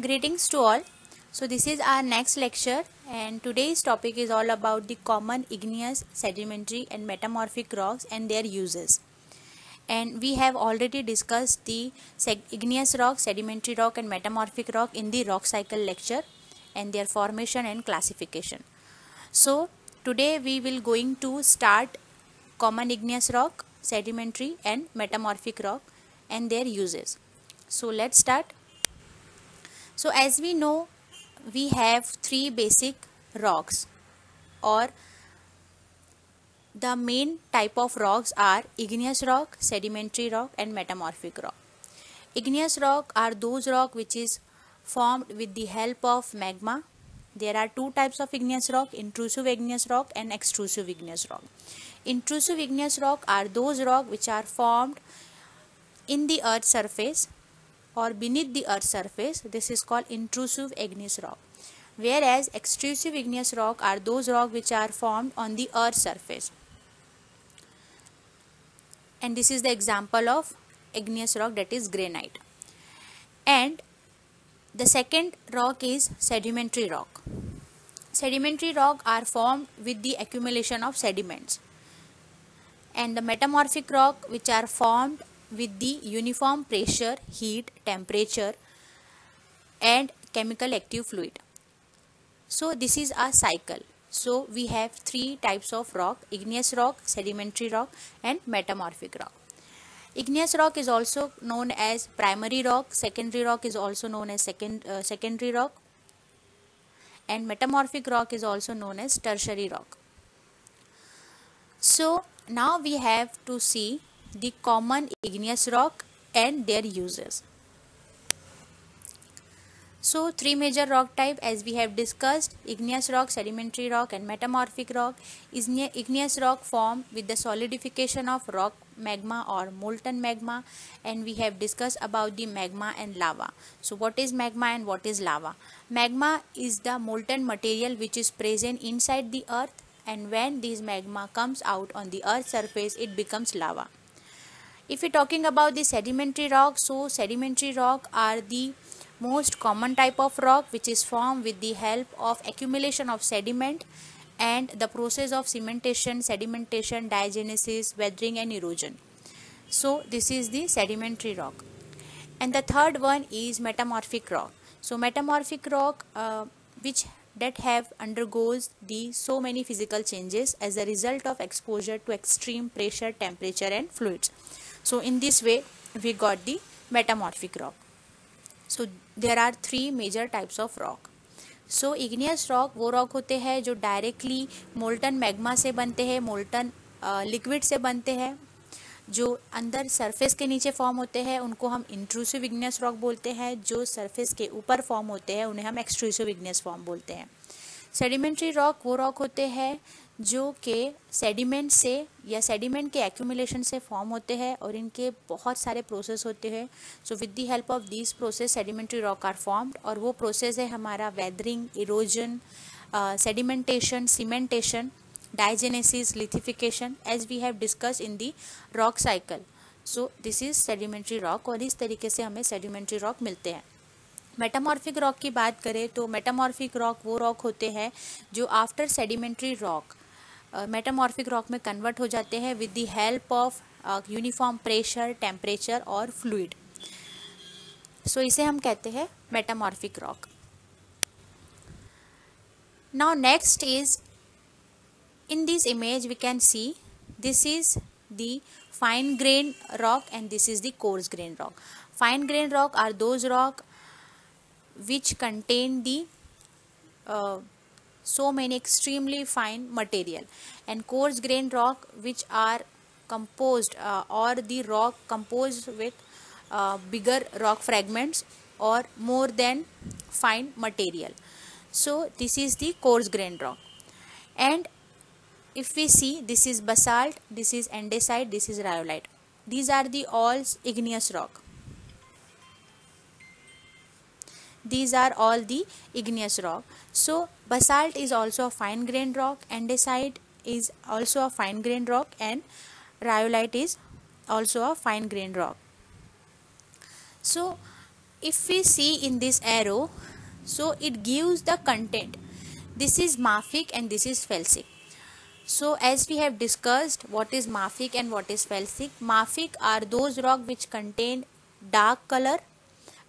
Greetings to all. So this is our next lecture and today's topic is all about the common igneous, sedimentary and metamorphic rocks and their uses. And we have already discussed the igneous rock, sedimentary rock and metamorphic rock in the rock cycle lecture and their formation and classification. So today we will going to start common igneous rock, sedimentary and metamorphic rock and their uses. So let's start. So as we know, we have three basic rocks, or the main type of rocks are igneous rock, sedimentary rock and metamorphic rock. Igneous rock are those rock which is formed with the help of magma. There are two types of igneous rock, intrusive igneous rock and extrusive igneous rock. Intrusive igneous rock are those rock which are formed in the earth surface or beneath the earth surface. This is called intrusive igneous rock. Whereas extrusive igneous rock are those rock which are formed on the earth surface. And this is the example of igneous rock, that is granite. And the second rock is sedimentary rock. Sedimentary rock are formed with the accumulation of sediments. And the metamorphic rock which are formed with the uniform pressure, heat, temperature and chemical active fluid. So this is a cycle. So we have three types of rock: igneous rock, sedimentary rock and metamorphic rock. Igneous rock is also known as primary rock, secondary rock is also known as secondary rock, and metamorphic rock is also known as tertiary rock. So now we have to see the common igneous rock and their uses. So three major rock type as we have discussed: igneous rock, sedimentary rock and metamorphic rock. Igneous rock formed with the solidification of rock magma or molten magma, and we have discussed about the magma and lava. So what is magma and what is lava? Magma is the molten material which is present inside the earth, and when this magma comes out on the earth surface it becomes lava. If we are talking about the sedimentary rock, so sedimentary rock are the most common type of rock which is formed with the help of accumulation of sediment and the process of cementation, sedimentation, diagenesis, weathering and erosion. So this is the sedimentary rock. And the third one is metamorphic rock. So metamorphic rock which that have undergoes the so many physical changes as a result of exposure to extreme pressure, temperature and fluids. So in this way we got the metamorphic rock. So there are three major types of rock. So igneous rock वो rock होते हैं जो directly molten magma से बनते हैं, molten liquid से बनते हैं, जो अंदर सरफेस के नीचे फॉर्म होते हैं उनको हम इंट्रूसिव इग्नियस रॉक बोलते हैं, जो सरफेस के ऊपर फॉर्म होते हैं उन्हें हम एक्सट्रूसिव इग्नियस फॉर्म बोलते हैं. सेडिमेंट्री रॉक वो रॉक होते हैं जो कि सेडिमेंट से या सेडिमेंट के एक्यूमुलेशन से फॉर्म होते हैं और इनके बहुत सारे प्रोसेस होते हैं. So with the help of this process sedimentary rock are formed, और वो प्रोसेस है हमारा weathering, erosion, sedimentation, cementation, diagenesis, lithification as we have discussed in the rock cycle. So this is sedimentary rock और इस तरीके से हमें sedimentary rock मिलते हैं. मेटामॉर्फिक रॉक की बात करें तो मेटामॉर्फिक रॉक वो रॉक होते हैं जो after sedimentary rock metamorphic rock में कन्वर्ट हो जाते हैं with the help of uniform pressure, temperature और फ्लूइड. सो इसे हम कहते हैं metamorphic rock. Now next is, in this image we can see this is the fine grain rock and this is the coarse grain rock. Fine grain rock are those rock which contain the so many extremely fine material, and coarse grain rock which are composed or the rock composed with bigger rock fragments or more than fine material. So this is the coarse grain rock. And if we see, this is basalt, this is andesite, this is rhyolite. These are the all igneous rock. These are all the igneous rock. So basalt is also a fine grained rock, andesite is also a fine grained rock, and rhyolite is also a fine grained rock. So if we see in this arrow, so it gives the content. This is mafic and this is felsic. So as we have discussed what is mafic and what is felsic, mafic are those rock which contain dark color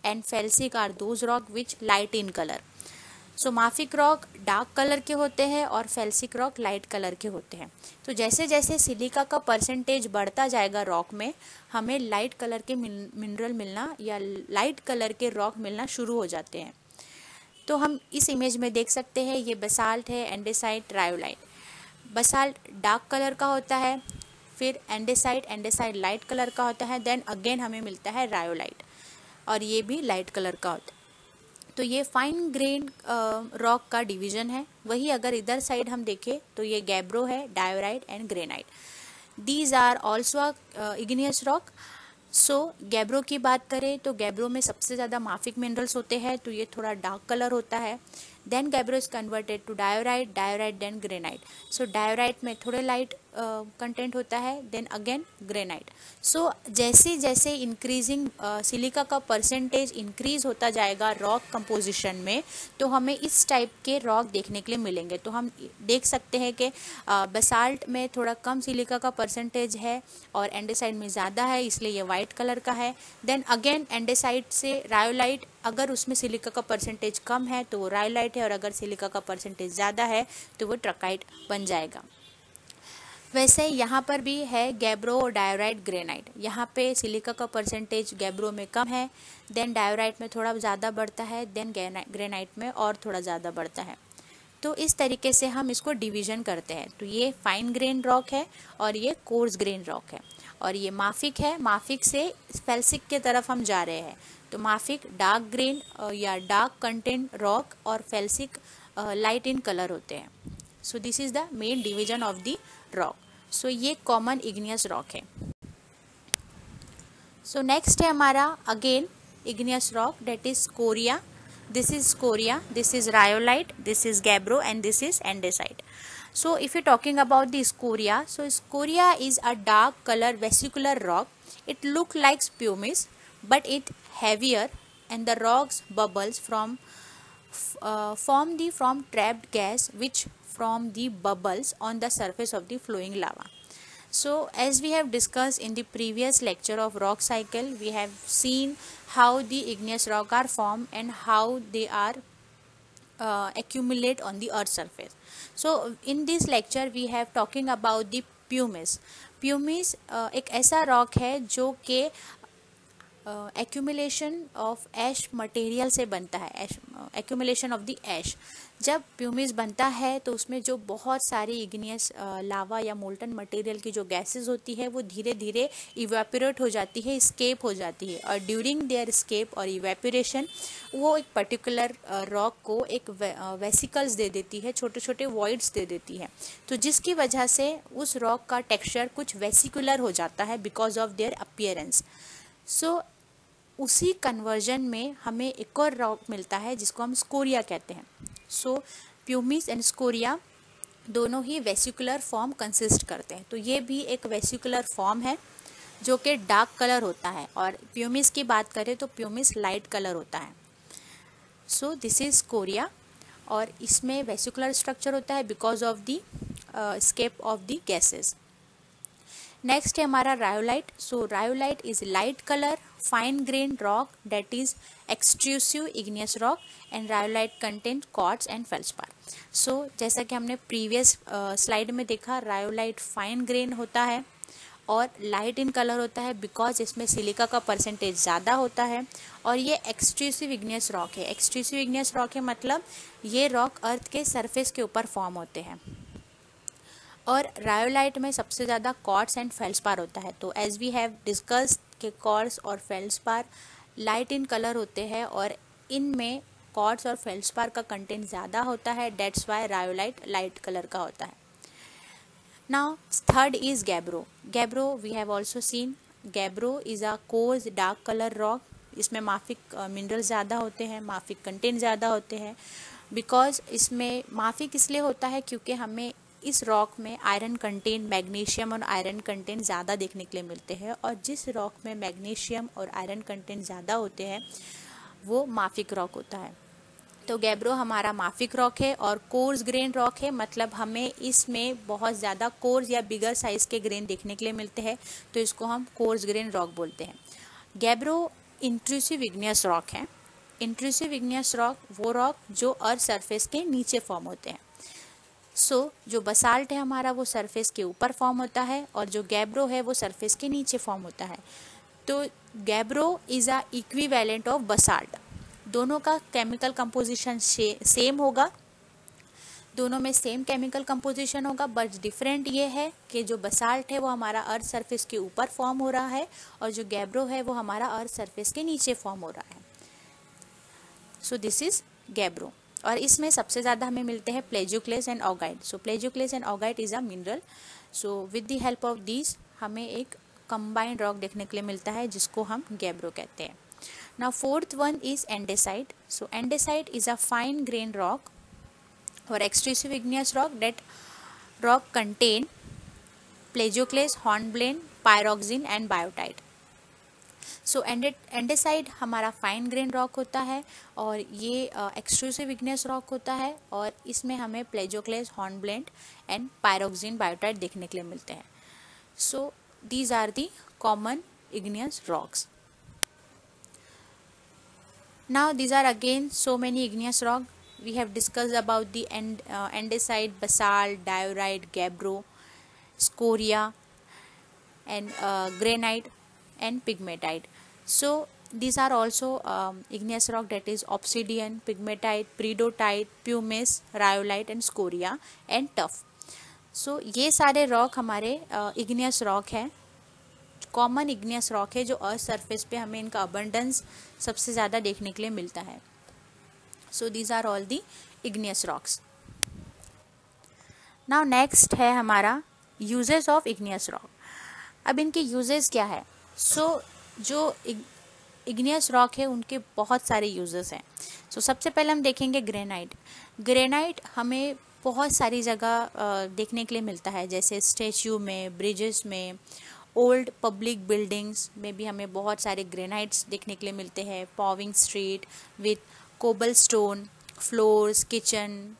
and felsic are those rock which light in color. So mafic rock dark colour के होते हैं और felsic rock light colour के होते हैं. तो जैसे जैसे सिलिका का परसेंटेज बढ़ता जाएगा रॉक में, हमें लाइट कलर के मिनरल मिलना या लाइट कलर के रॉक मिलना शुरू हो जाते हैं. तो हम इस इमेज में देख सकते हैं, ये बसाल्ट है, andesite, rhyolite. Basalt dark colour का होता है, फिर एंडेसाइट लाइट कलर का होता है, देन अगेन हमें मिलता है रायोलाइट और ये भी लाइट कलर का होता है. तो ये फाइन ग्रेन रॉक का डिवीजन है. वही अगर इधर साइड हम देखें तो ये गैब्रो है, diorite and granite. These are also igneous rock. So gabbro की बात करें तो गैब्रो में सबसे ज़्यादा माफिक मिनरल्स होते हैं, तो ये थोड़ा डार्क कलर होता है. Then gabbro is converted to diorite then granite. So diorite में थोड़े लाइट कंटेंट होता है, देन अगेन ग्रेनाइट. सो जैसे जैसे इंक्रीजिंग सिलिका का परसेंटेज इंक्रीज होता जाएगा रॉक कंपोजिशन में, तो हमें इस टाइप के रॉक देखने के लिए मिलेंगे. तो हम देख सकते हैं कि बसाल्ट में थोड़ा कम सिलिका का परसेंटेज है और एंडेसाइट में ज़्यादा है, इसलिए ये वाइट कलर का है. देन अगेन एंडेसाइट से रायोलाइट, अगर उसमें सिलिका का परसेंटेज कम है तो वो रायोलाइट है और अगर सिलिका का परसेंटेज ज़्यादा है तो वो ट्रकाइट बन जाएगा. वैसे यहाँ पर भी है गैब्रो और डायोराइट, ग्रेनाइट. यहाँ पे सिलिका का परसेंटेज गैब्रो में कम है, देन डायोराइट में थोड़ा ज़्यादा बढ़ता है, देन ग्रेनाइट में और थोड़ा ज़्यादा बढ़ता है. तो इस तरीके से हम इसको डिवीज़न करते हैं. तो ये फाइन ग्रेन रॉक है और ये कोर्स ग्रेन रॉक है और ये माफिक है. माफिक से फेल्सिक के तरफ हम जा रहे हैं. तो माफिक डार्क ग्रेन या डार्क कंटेंट रॉक और फेल्सिक लाइट इन कलर होते हैं. So this is the main division of the rock. So ये कॉमन इग्नियस रॉक है. सो नेक्स्ट है हमारा again igneous rock, that is scoria. This is scoria, this is rhyolite, this is gabbro and this is andesite. So if you're talking about the scoria, so scoria is a dark color vesicular rock. It look like pumice but it heavier and the rocks bubbles from trapped gas which from the bubbles on the surface of the flowing lava. So as we have discussed in the previous lecture of rock cycle, we have seen how the igneous rock are formed and how they are accumulate on the earth surface. So in this lecture we have talking about the pumice. Pumice एक ऐसा rock है जो कि accumulation of ash material से बनता है, accumulation of the ऐश. जब pumice बनता है तो उसमें जो बहुत सारी इग्नियस लावा या मोल्टन मटेरियल की जो गैसेस होती है वो धीरे धीरे इवेपोरेट हो जाती है, स्केप हो जाती है. और ड्यूरिंग देयर स्केप और इवेपोरेशन वो एक पर्टिकुलर रॉक को एक वेसिकल्स दे देती है, छोटे छोटे वॉइड्स दे देती है. तो जिसकी वजह से उस रॉक का टेक्सचर कुछ वेसिकुलर हो जाता है बिकॉज ऑफ देयर अपीयरेंस. सो उसी कन्वर्जन में हमें एक और रॉक मिलता है जिसको हम स्कोरिया कहते हैं. सो प्यूमिस एंड स्कोरिया दोनों ही वेसिकुलर फॉर्म कंसिस्ट करते हैं. तो ये भी एक वेसिकुलर फॉर्म है जो कि डार्क कलर होता है. और प्यूमिस की बात करें तो प्यूमिस लाइट कलर होता है. सो दिस इज स्कोरिया और इसमें वेसिकुलर स्ट्रक्चर होता है because of the escape of the gases. Next है हमारा rhyolite. So rhyolite is light colour fine grain rock that is extrusive igneous rock and rhyolite content quartz and feldspar. So जैसा कि हमने previous slide में देखा, rhyolite fine grain होता है और लाइट इन कलर होता है बिकॉज इसमें सिलिका का परसेंटेज ज़्यादा होता है. और ये एक्सट्रूसिव इग्नियस रॉक है. एक्सट्रूसिव इग्नियस रॉक है मतलब ये रॉक अर्थ के सरफेस के ऊपर फॉर्म होते हैं. और रायोलाइट में सबसे ज़्यादा क्वार्ट्ज एंड फेल्सपार होता है. तो एज वी हैव डिस्कस्ड के क्वार्ट्ज और फेल्सपार लाइट इन कलर होते हैं और इनमें क्वार्ट्ज और फेल्सपार का कंटेंट ज़्यादा होता है, that's why rhyolite light colour का होता है. Now third is gabbro. Gabbro we have also seen. Gabbro is a coarse dark colour rock. इसमें माफिक मिनरल ज़्यादा होते हैं, माफिक कंटेंट ज़्यादा होते हैं. बिकॉज इसमें माफिक इसलिए होता है क्योंकि हमें इस रॉक में आयरन कंटेंट, मैग्नीशियम और आयरन कंटेंट ज़्यादा देखने के लिए मिलते हैं. और जिस रॉक में मैग्नीशियम और आयरन कंटेंट ज़्यादा होते हैं वो माफिक रॉक होता है। तो गैब्रो हमारा माफिक रॉक है और कोर्स ग्रेन रॉक है, मतलब हमें इसमें बहुत ज़्यादा कोर्स या बिगर साइज़ के ग्रेन देखने के लिए मिलते हैं, तो इसको हम कोर्स ग्रेन रॉक बोलते हैं। गैब्रो इंट्रूसिव इग्नियस रॉक है। इंट्रूसिव इग्नियस रॉक वो रॉक जो अर्थ सरफेस के नीचे फॉर्म होते हैं। जो बसाल्ट है हमारा वो सरफेस के ऊपर फॉर्म होता है और जो गैब्रो है वो सरफेस के नीचे फॉर्म होता है। तो gabbro is a equivalent of basalt. दोनों का केमिकल कंपोजिशन सेम होगा, दोनों में सेम केमिकल कंपोजिशन होगा, बट डिफरेंट ये है कि जो बसाल्ट है वो हमारा अर्थ सरफेस के ऊपर फॉर्म हो रहा है और जो गैब्रो है वो हमारा अर्थ सरफेस के नीचे फॉर्म हो रहा है। So this is gabbro. और इसमें सबसे ज़्यादा हमें मिलते हैं plagioclase and augite. So plagioclase and augite is a mineral. So with the help of this हमें एक कंबाइंड रॉक देखने के लिए मिलता है जिसको हम गैब्रो कहते हैं। Now fourth one is andesite. So andesite is a fine grained rock or extrusive igneous rock that rock contain plagioclase, hornblende, pyroxene and biotite. So andesite हमारा फाइन ग्रेन रॉक होता है और ये एक्सट्रूसिव इग्नियस रॉक होता है और इसमें हमें plagioclase, hornblende and pyroxene biotite देखने के लिए मिलते हैं। So these are the common igneous rocks. Now these are again so many igneous rock. We have discussed about the andesite, basalt, diorite, gabbro, scoria and granite and pegmatite. So these are also igneous rock, that is obsidian, pegmatite, peridotite, pumice, rhyolite and scoria and tuff. So ये सारे rock हमारे igneous rock है, common igneous rock है जो earth surface पे हमें इनका abundance सबसे ज़्यादा देखने के लिए मिलता है। So these are all the igneous rocks. Now next है हमारा यूजेस ऑफ इग्नियस रॉक। अब इनके यूजेस क्या है? जो इग्नियस रॉक है उनके बहुत सारे यूजेस हैं। सबसे पहले हम देखेंगे ग्रेनाइट। ग्रेनाइट हमें बहुत सारी जगह देखने के लिए मिलता है, जैसे स्टैच्यू में, ब्रिजेस में, ओल्ड पब्लिक बिल्डिंग्स में भी हमें बहुत सारे ग्रेनाइट्स देखने के लिए मिलते हैं। Paving street with cobblestone floors, kitchen,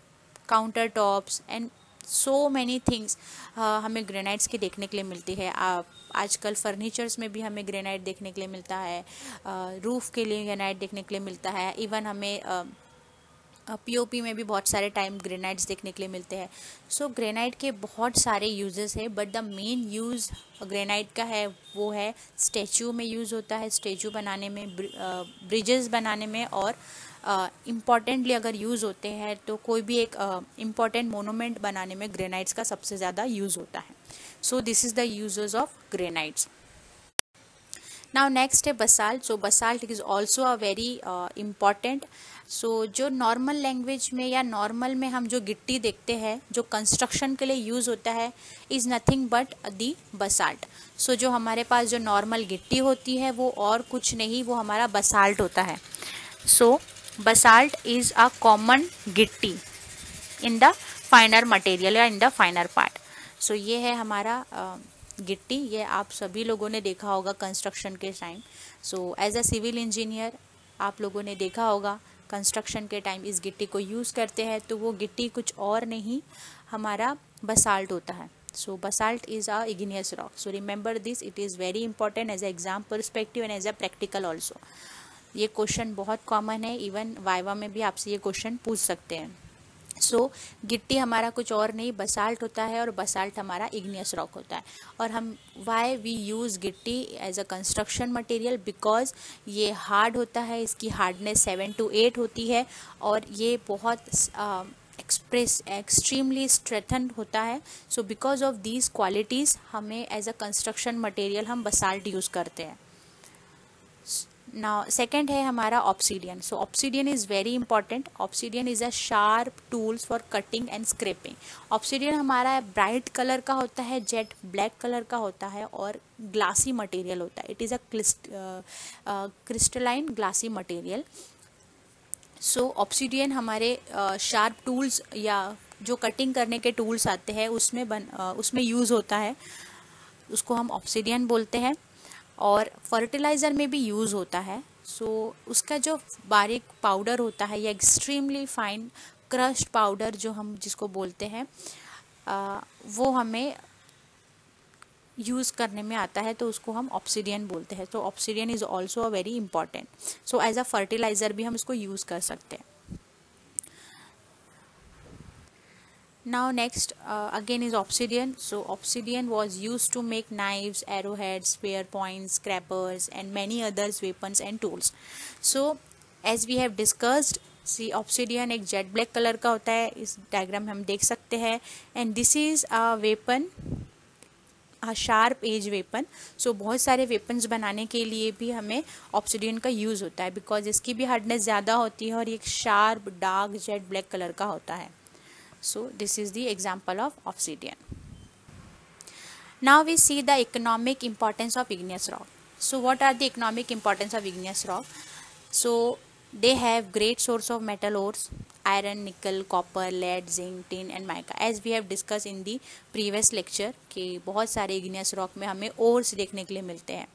countertops and so many things हमें ग्रेनाइट्स की देखने के लिए मिलती है। आजकल फर्नीचर्स में भी हमें ग्रेनाइट देखने के लिए मिलता है, रूफ़ के लिए ग्रेनाइट देखने के लिए मिलता है, इवन हमें पीओपी में भी बहुत सारे टाइम ग्रेनाइट्स देखने के लिए मिलते हैं। ग्रेनाइट के बहुत सारे यूजेस है, but the main use granite का है वो है स्टैचू में यूज़ होता है, स्टैचू बनाने में, ब्रिजेस बनाने में, और इम्पॉर्टेंटली अगर यूज़ होते हैं तो कोई भी एक इम्पॉर्टेंट मोनूमेंट बनाने में ग्रेनाइट्स का सबसे ज़्यादा यूज़ होता है। So this is the uses of granites. Now next है basalt. Basalt is also a very important. जो नॉर्मल लैंग्वेज में या नॉर्मल में हम जो गिट्टी देखते हैं जो कंस्ट्रक्शन के लिए यूज़ होता है is nothing but the basalt. जो हमारे पास जो नॉर्मल गिट्टी होती है वो और कुछ नहीं, वो हमारा बसाल्ट होता है। बसाल्ट इज़ अ कॉमन गिट्टी इन द फाइनर मटेरियल या इन द फाइनर पार्ट। ये है हमारा गिट्टी, ये आप सभी लोगों ने देखा होगा कंस्ट्रक्शन के time. As a civil engineer आप लोगों ने देखा होगा कंस्ट्रक्शन के टाइम इस गिट्टी को यूज़ करते हैं, तो वो गिट्टी कुछ और नहीं हमारा बसाल्ट होता है। Basalt is a igneous rock. Remember this, it is very important as a exam perspective and as a practical also. ये क्वेश्चन बहुत कॉमन है, इवन वाइवा में भी आपसे ये क्वेश्चन पूछ सकते हैं। गिट्टी हमारा कुछ और नहीं बसाल्ट होता है और बसाल्ट हमारा इग्नियस रॉक होता है। और हम वाई वी यूज़ गिट्टी as a construction material, because ये हार्ड होता है, इसकी हार्डनेस 7 to 8 होती है और ये बहुत एक्सट्रीमली स्ट्रेथन होता है। बिकॉज ऑफ दीज क्वालिटीज़ हमें एज अ कंस्ट्रक्शन मटेरियल हम बसाल्ट यूज़ करते हैं। नाउ सेकेंड है हमारा obsidian. Obsidian is very important. Obsidian is a sharp tools for cutting and scraping. Obsidian हमारा ब्राइट कलर का होता है, जेट ब्लैक कलर का होता है और ग्लासी मटेरियल होता है। It is a crystalline glassy material. Obsidian हमारे शार्प टूल्स या जो कटिंग करने के टूल्स आते हैं उसमें यूज़ होता है, उसको हम ऑब्सीडियन बोलते हैं। और फर्टिलाइज़र में भी यूज़ होता है, सो उसका जो बारीक पाउडर होता है या एक्सट्रीमली फाइन क्रश्ड पाउडर जो हम जिसको बोलते हैं वो हमें यूज़ करने में आता है, तो उसको हम ऑब्सिडियन बोलते हैं। तो obsidian is also a very important, so as a fertiliser भी हम इसको यूज़ कर सकते हैं। Now next again is obsidian. So obsidian was used to make knives, arrowheads, spear points, scrapers and many others weapons and tools. So as we have discussed, see obsidian एक jet black colour का होता है, इस diagram में हम देख सकते हैं। And this is a weapon, sharp edge weapon. So बहुत सारे वेपन्स बनाने के लिए भी हमें ऑब्सिडियन का यूज़ होता है, बिकॉज इसकी भी हार्डनेस ज़्यादा होती है और एक sharp dark jet black colour का होता है। So this is the example of obsidian. Now we see the economic importance of igneous rock. So what are the economic importance of igneous rock? So they have great source of metal ores, iron, nickel, copper, lead, zinc, tin and mica. As we have discussed in the previous lecture कि बहुत सारे igneous rock में हमें ores देखने के लिए मिलते हैं,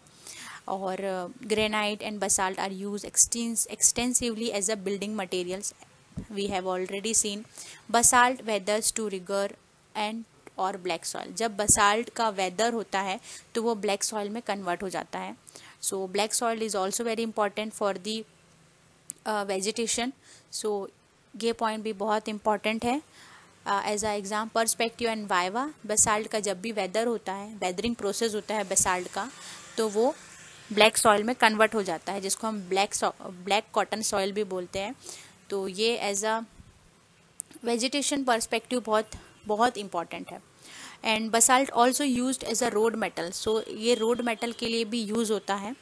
और granite and basalt are used extensively as a building materials. We have already seen basalt weathers to rigor and और ब्लैक सॉइल। जब बसाल्ट का वेदर होता है तो वो ब्लैक सॉइल में कन्वर्ट हो जाता है। So black soil is also very important for the vegetation. So ये पॉइंट भी बहुत इंपॉर्टेंट है। As a exam perspective and viva, basalt का जब भी वेदर होता है, वेदरिंग प्रोसेस होता है बसाल्ट का, तो वो ब्लैक सॉइल में कन्वर्ट हो जाता है, जिसको हम ब्लैक कॉटन सॉइल भी बोलते हैं। तो ये एज अ वेजिटेशन पर्सपेक्टिव बहुत बहुत इम्पॉर्टेंट है। And basalt also used as a road metal. So ये रोड मेटल के लिए भी यूज़ होता है।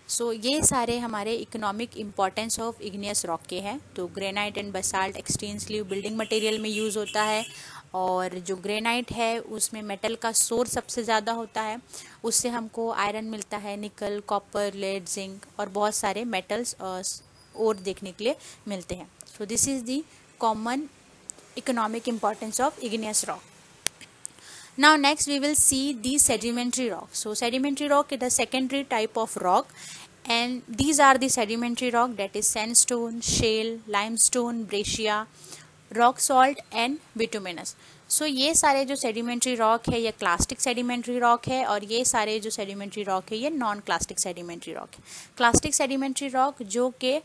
सो ये सारे हमारे economic importance of igneous rock के हैं। तो granite and basalt extensively building material में यूज़ होता है, और जो ग्रेनाइट है उसमें मेटल का सोर्स सबसे ज़्यादा होता है, उससे हमको आयरन मिलता है, निकल, कॉपर, लेड, जिंक और बहुत सारे मेटल्स और देखने के लिए मिलते हैं। So this is the common economic importance of igneous rock. Now next we will see the sedimentary rock. So sedimentary rock is a secondary type of rock, and these are the sedimentary rock, that is sandstone, shale, limestone, breccia, rock salt and bituminous. सो ये सारे जो sedimentary rock है ये clastic sedimentary rock है, और ये सारे जो सेडिमेंट्री रॉक है ये नॉन क्लास्टिक सेडिमेंट्री रॉक है। क्लास्टिक सेडिमेंट्री रॉक जो कि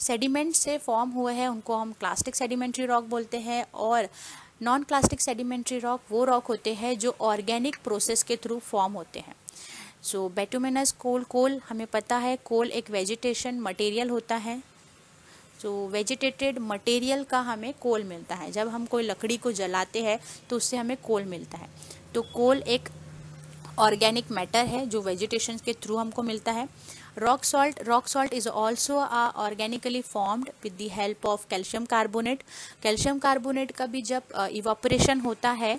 सेडिमेंट से फॉर्म हुए हैं उनको हम क्लास्टिक सेडिमेंट्री रॉक बोलते हैं, और नॉन क्लास्टिक सेडिमेंट्री रॉक वो रॉक होते हैं जो ऑर्गेनिक प्रोसेस के थ्रू फॉर्म होते हैं। सो बेटुमिनस कोल हमें पता है, कोल एक वेजिटेशन मटेरियल होता है। जो वेजिटेटेड मटेरियल का हमें कोल मिलता है, जब हम कोई लकड़ी को जलाते हैं तो उससे हमें कोल मिलता है। तो कोल एक ऑर्गेनिक मैटर है जो वेजिटेशन के थ्रू हमको मिलता है। Rock salt is also organically formed with the help of calcium carbonate. Calcium carbonate का भी जब इवापोरेशन होता है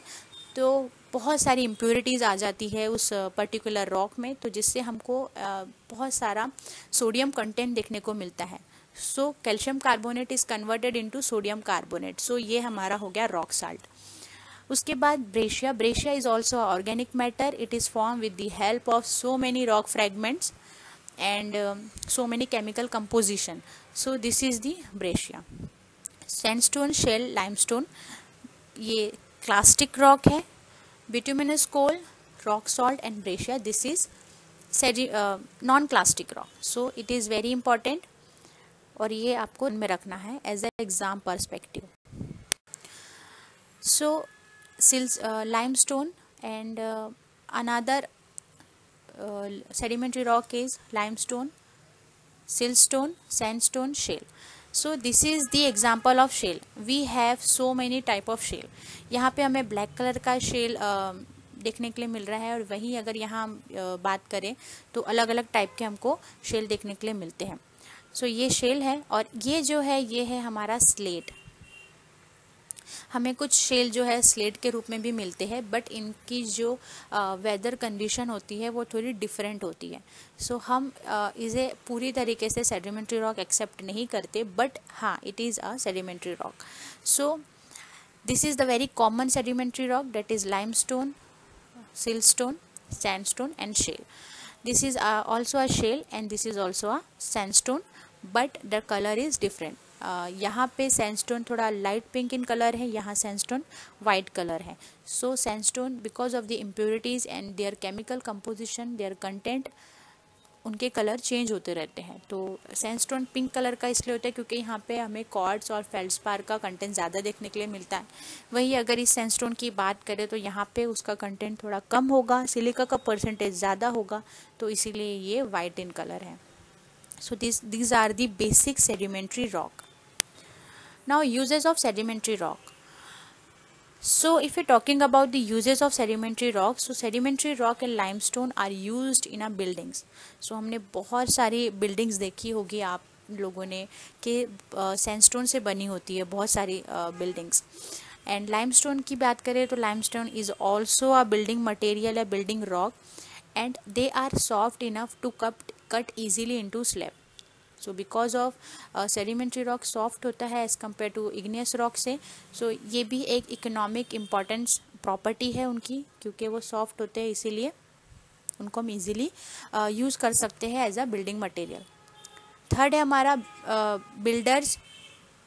तो बहुत सारी इम्प्योरिटीज़ आ जाती है उस पर्टिकुलर रॉक में, तो जिससे हमको बहुत सारा सोडियम कंटेंट देखने को मिलता है। So calcium carbonate is converted into sodium carbonate. So ये हमारा हो गया रॉक साल्ट। उसके बाद breccia is also organic matter. It is form with the help of so many rock fragments and so many chemical composition. So this is the breccia. Sandstone, shale, limestone ये clastic rock है। Bituminous coal, rock salt and breccia this is non clastic rock. So it is very important, और ये आपको में रखना है as a exam perspective. So limestone and another sedimentary rock is limestone, siltstone, sandstone, shale. So this is the example of shale. We have so many type of shale. यहाँ पे हमें black colour का shell देखने के लिए मिल रहा है, और वहीं अगर यहाँ बात करें तो अलग अलग टाइप के हमको शेल देखने के लिए मिलते हैं। सो ये शेल है, और ये जो है ये है हमारा स्लेट। हमें कुछ शेल जो है स्लेट के रूप में भी मिलते हैं, बट इनकी जो वेदर कंडीशन होती है वो थोड़ी डिफरेंट होती है। सो हम इसे पूरी तरीके से सेडिमेंट्री रॉक एक्सेप्ट नहीं करते, बट हाँ it is a sedimentary rock. So this is the very common sedimentary rock, that is limestone, siltstone, sandstone and shale. This is also a shale and this is also a sandstone, but the color is different. यहाँ पे sandstone थोड़ा light pink in colour है, यहाँ sandstone white colour है. So sandstone because of the impurities and their chemical composition, their content, उनके colour change होते रहते हैं. तो सैंडस्टोन पिंक कलर का इसलिए होता है क्योंकि यहाँ पे हमें क्वार्ट्ज और फेल्डस्पार का कंटेंट ज़्यादा देखने के लिए मिलता है. वही अगर इस सैंडस्टोन की बात करें तो यहाँ पे उसका कंटेंट थोड़ा कम होगा, सिलिका का परसेंटेज ज़्यादा होगा, तो इसीलिए ये वाइट इन कलर है. So these are the basic sedimentary rock. Now uses of sedimentary rock. So if you're talking about the uses of sedimentary rock, so sedimentary rock and limestone are used in our buildings. So हमने बहुत सारी buildings देखी होगी आप लोगों ने कि sandstone से बनी होती है बहुत सारी buildings. And limestone की बात करें तो limestone is also a building material, a building rock, and they are soft enough to cut easily into slab. So because of sedimentary rock soft होता है as compared to igneous rock से, so ये भी एक economic importance property है उनकी, क्योंकि वो soft होते हैं इसीलिए उनको हम easily use कर सकते हैं as a building material. Third है हमारा builders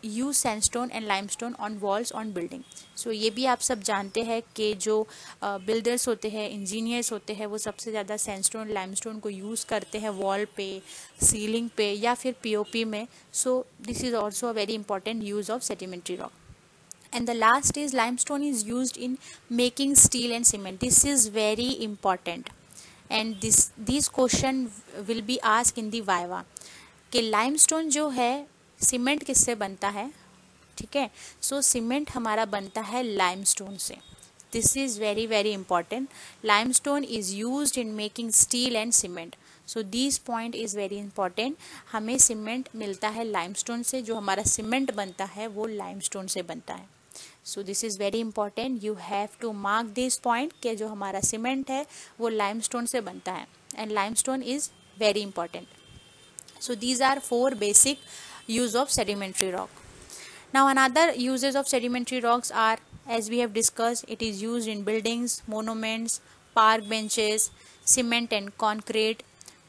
use sandstone and limestone on walls on building. So ये भी आप सब जानते हैं कि जो बिल्डर्स होते हैं, इंजीनियर्स होते हैं, वो सबसे ज़्यादा सैंडस्टोन लाइमस्टोन को यूज़ करते हैं वॉल पे, सीलिंग पे या फिर पीओपी में. सो this is also a very important use of sedimentary rock. And the last is limestone is used in making steel and cement. This is very important, and these question will be asked in the viva कि limestone जो है cement किससे बनता है. ठीक है, सो cement हमारा बनता है लाइमस्टोन से. This is very very important. Limestone is used in making steel and cement. So this point is very important. हमें सीमेंट मिलता है लाइमस्टोन से, जो हमारा सीमेंट बनता है वो लाइमस्टोन से बनता है. So this is very important. You have to mark this point कि जो हमारा सीमेंट है वो लाइमस्टोन से बनता है, and limestone is very important. So these are 4 basic use of sedimentary rock. Now another uses of sedimentary rocks are, as we have discussed, it is used in buildings, monuments, park benches, cement and concrete,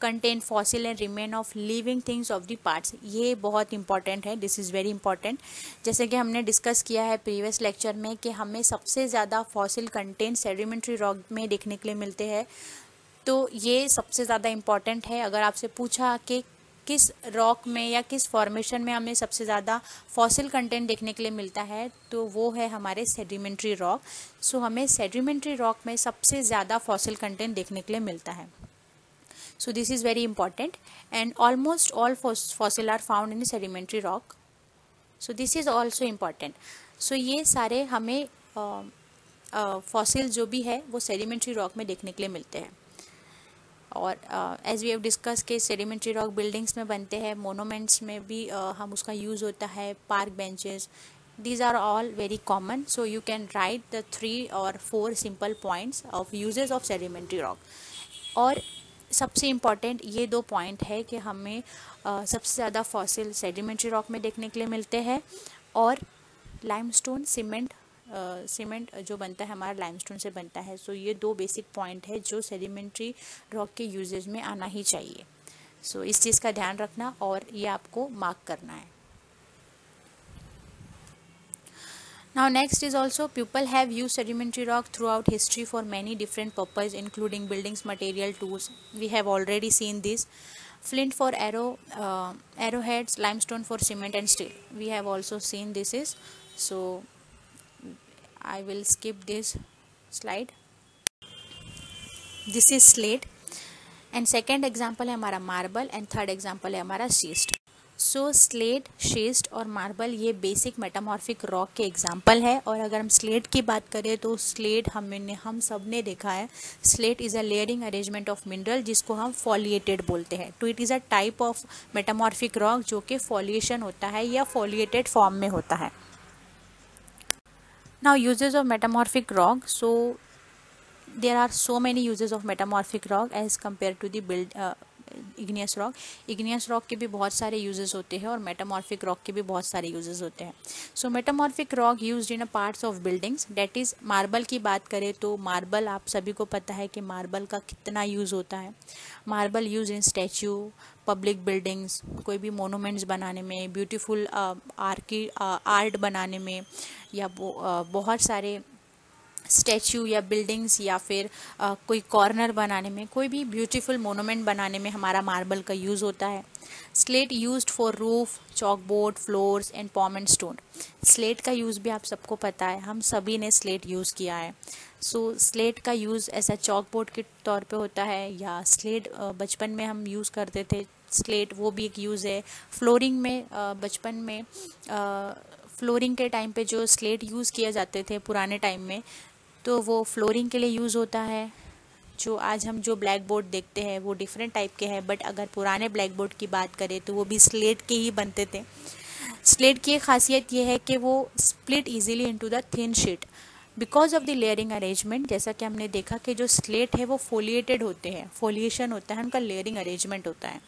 contain fossil and remain of living things of the parts. ये बहुत important है, this is very important. जैसे कि हमने discuss किया है previous lecture में कि हमें सबसे ज़्यादा फॉसिल कंटेंट सेडिमेंट्री रॉक में देखने के लिए मिलते हैं. तो ये सबसे ज़्यादा इम्पॉर्टेंट है. अगर आपसे पूछा कि किस रॉक में या किस फॉर्मेशन में हमें सबसे ज़्यादा फॉसिल कंटेंट देखने के लिए मिलता है, तो वो है हमारे सेडिमेंट्री रॉक. सो हमें सेडिमेंट्री रॉक में सबसे ज़्यादा फॉसिल कंटेंट देखने के लिए मिलता है. So this is very important, and almost all fossil are found in sedimentary rock. So this is also important. So ये सारे हमें फॉसिल जो भी है वो सेडिमेंट्री रॉक में देखने के लिए मिलते हैं. और एज वी हैव डिस्कस के सेडिमेंट्री रॉक बिल्डिंग्स में बनते हैं, मोनूमेंट्स में भी हम उसका यूज़ होता है, park benches. These are all very common. So you can write the 3 or 4 simple points of uses of sedimentary rock. और सबसे इम्पॉर्टेंट ये 2 पॉइंट है कि हमें सबसे ज़्यादा फॉसिल सेडिमेंट्री रॉक में देखने के लिए मिलते हैं, और लाइमस्टोन सीमेंट जो बनता है हमारा लाइमस्टोन से बनता है. सो ये 2 बेसिक पॉइंट है जो सेडिमेंट्री रॉक के यूजेज में आना ही चाहिए. सो इस चीज़ का ध्यान रखना और ये आपको मार्क करना है. Now next is also people have used sedimentary rock throughout history for many different purposes, including buildings, material, tools. We have already seen this. Flint for arrowheads, limestone for cement and steel. We have also seen this is. So I will skip this slide. This is slate, and second example है हमारा marble, and third example है हमारा schist. सो slate, शिस्ट और marble ये basic metamorphic rock के example है. और अगर हम स्लेट की बात करें तो स्लेट हम सब ने देखा है. Slate is a layering arrangement of mineral जिसको हम फॉलिएटेड बोलते हैं. तो it is a type of metamorphic rock जो कि फॉलिएशन होता है या फॉलिएटेड फॉर्म में होता है. Now uses of metamorphic rock. So there are so many uses of metamorphic rock as compared to the igneous rock. Igneous rock के भी बहुत सारे यूजेस होते हैं और मेटामॉर्फिक रॉक के भी बहुत सारे यूजेस होते हैं। So metamorphic rock used in a parts of buildings, that is marble की बात करें तो मार्बल आप सभी को पता है कि मार्बल का कितना यूज़ होता है। Marble use in statue, public buildings, कोई भी मोनूमेंट्स बनाने में, ब्यूटीफुल आर्ट बनाने में, या बहुत सारे स्टैचू या बिल्डिंग्स या फिर कोई कॉर्नर बनाने में, कोई भी ब्यूटीफुल मोनूमेंट बनाने में हमारा मार्बल का यूज़ होता है। Slate used for roof, chalkboard, floors and palm and stone. Slate का यूज़ भी आप सबको पता है, हम सभी ने स्लेट यूज़ किया है। सो स्लेट का यूज़ ऐसा चॉकबोर्ड के तौर पे होता है, या स्लेट बचपन में हम यूज़ करते थे स्लेट, वो भी एक यूज़ है। फ्लोरिंग में बचपन में फ्लोरिंग के टाइम पे जो स्लेट यूज़ किए जाते थे पुराने टाइम में, तो वो फ्लोरिंग के लिए यूज़ होता है। जो आज हम जो ब्लैक बोर्ड देखते हैं वो डिफरेंट टाइप के हैं, बट अगर पुराने ब्लैक बोर्ड की बात करें तो वो भी स्लेट के ही बनते थे। स्लेट की एक खासियत ये है कि वो split easily into the thin sheet because of the layering arrangement. जैसा कि हमने देखा कि जो स्लेट है वो फोलिएटेड होते हैं, फोलिएशन होता है, उनका लेयरिंग अरेंजमेंट होता है,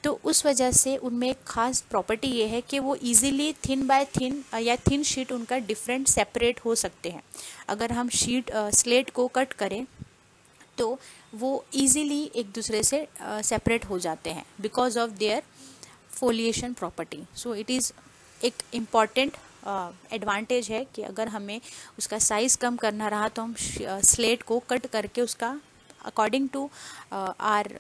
तो उस वजह से उनमें एक खास प्रॉपर्टी ये है कि वो इजीली थिन बाय थिन या थिन शीट उनका डिफरेंट सेपरेट हो सकते हैं। अगर हम स्लेट को कट करें तो वो इजीली एक दूसरे से सेपरेट हो जाते हैं because of their foliation property. So it is एक इम्पॉर्टेंट एडवांटेज है कि अगर हमें उसका साइज़ कम करना रहा तो हम स्लेट को कट करके उसका अकॉर्डिंग टू आर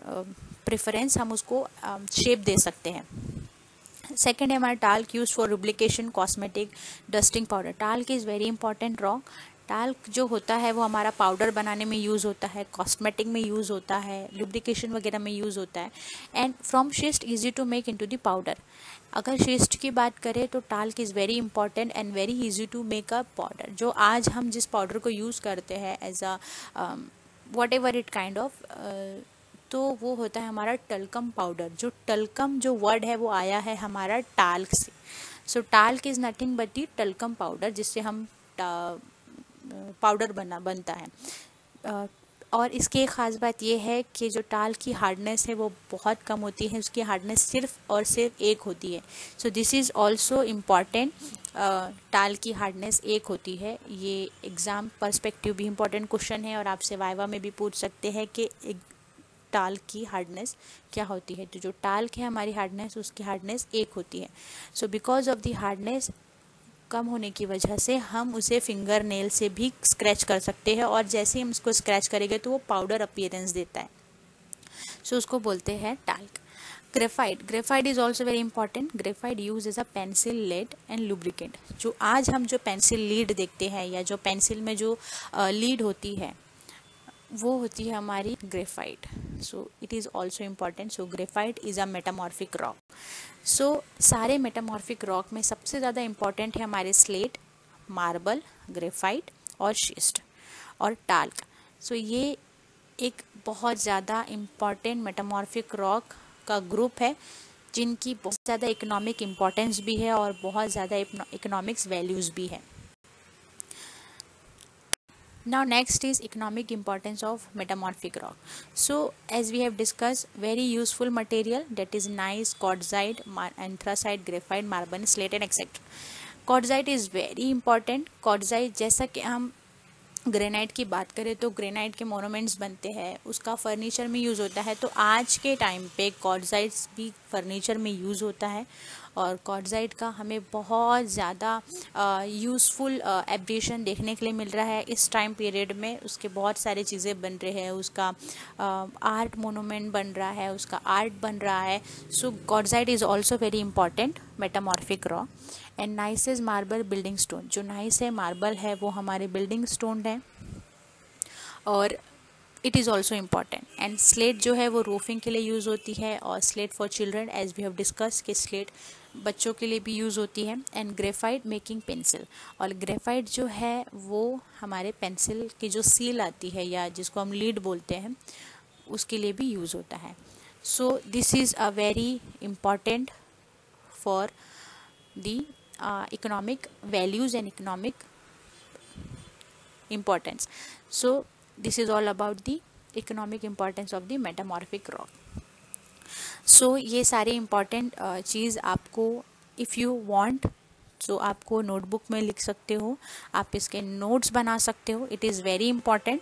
प्रेफरेंस हम उसको शेप दे सकते हैं। सेकेंड है हमारा talc use for lubrication, cosmetic, dusting powder. Talc is very important rock. Talc जो होता है वो हमारा पाउडर बनाने में यूज़ होता है, कॉस्मेटिक में यूज़ होता है, लुब्रिकेशन वगैरह में यूज़ होता है, and from schist easy to make into the powder. अगर शिस्ट की बात करें तो talc is very important and very easy to make a powder. जो आज हम जिस पाउडर को यूज़ करते हैं as a whatever it kind of, तो वो होता है हमारा टल्कम पाउडर। जो टल्कम जो वर्ड है वो आया है हमारा टाल्क से। So talc is nothing but the talcum powder, जिससे हम पाउडर बनता है। और इसकी एक ख़ास बात यह है कि जो टाल की हार्डनेस है वो बहुत कम होती है, उसकी हार्डनेस सिर्फ और सिर्फ एक होती है। So this is also important. टाल की हार्डनेस एक होती है। ये एग्ज़ाम पर्सपेक्टिव भी इम्पॉर्टेंट क्वेश्चन है और आपसे वाइवा में भी पूछ सकते हैं कि टाल की हार्डनेस क्या होती है। तो जो टाल्क है हमारी हार्डनेस, उसकी हार्डनेस एक होती है। So because of the hardness कम होने की वजह से हम उसे फिंगर नेल से भी स्क्रैच कर सकते हैं, और जैसे ही हम उसको स्क्रैच करेंगे तो वो पाउडर अपीयरेंस देता है। सो उसको बोलते हैं talc. Graphite, graphite is also very important. Graphite use as a pencil, lead and lubricant. जो आज हम जो पेंसिल लीड देखते हैं या जो पेंसिल में जो लीड होती है वो होती है हमारी graphite. So it is also important. So graphite is a metamorphic rock. So सारे मेटामॉर्फिक रॉक में सबसे ज़्यादा इम्पॉर्टेंट है हमारे स्लेट, मार्बल, ग्रेफाइट और शिस्ट और टाल्क। सो ये एक बहुत ज़्यादा इम्पॉर्टेंट मेटामॉर्फिक रॉक का ग्रुप है जिनकी बहुत ज़्यादा इकोनॉमिक इम्पॉर्टेंस भी है और बहुत ज़्यादा इकोनॉमिक्स वैल्यूज़ भी है। Now next is economic importance of metamorphic rock. So as we have discussed, very useful material, that is gneiss, quartzite, anthracite, graphite, marble, slate and etc. Quartzite is very important. Quartzite, जैसा कि हम granite की बात करें तो granite के monuments बनते हैं, उसका फर्नीचर में यूज़ होता है। तो आज के टाइम पे क्वार्ट्ज़ाइट्स भी फर्नीचर में यूज़ होता है और क्वार्ट्ज़ाइट का हमें बहुत ज़्यादा यूज़फुल एप्लीकेशन देखने के लिए मिल रहा है इस टाइम पीरियड में। उसके बहुत सारी चीज़ें बन रहे हैं, उसका आर्ट मोनूमेंट बन रहा है, उसका आर्ट बन रहा है। So quartzite is also very important metamorphic rock. And gneiss is marble building stone. जो नाइस है, मार्बल है, वो हमारे बिल्डिंग स्टोन है और it is also important. And slate जो है वो रूफिंग के लिए यूज़ होती है और slate for children, as we have discuss कि स्लेट बच्चों के लिए भी यूज़ होती है। एंड ग्रेफाइट मेकिंग पेंसिल, और ग्रेफाइट जो है वो हमारे पेंसिल की जो सील आती है या जिसको हम लीड बोलते हैं उसके लिए भी यूज़ होता है। So this is a very important for the economic values and economic importance. So this is all about the economic importance of the metamorphic rock. सो ये सारे इम्पॉर्टेंट चीज़ आपको इफ़ यू वांट सो आपको notebook में लिख सकते हो, आप इसके नोट्स बना सकते हो, इट इज़ वेरी इंपॉर्टेंट।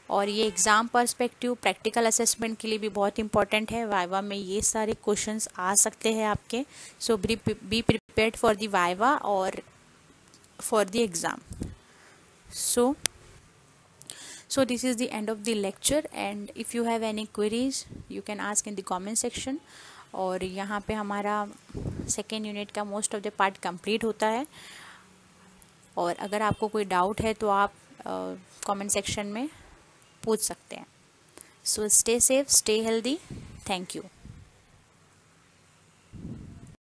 और ये एग्ज़ाम पर्सपेक्टिव प्रैक्टिकल असेसमेंट के लिए भी बहुत इंपॉर्टेंट है। वाइवा में ये सारे क्वेश्चंस आ सकते हैं आपके। So be prepared for the viva और for the exam. So this is the end of the lecture, and if you have any queries you can ask in the comment section। और यहाँ पे हमारा second unit का most of the part complete होता है, और अगर आपको कोई डाउट है तो आप कमेंट सेक्शन में पूछ सकते हैं। So stay safe, stay healthy, thank you.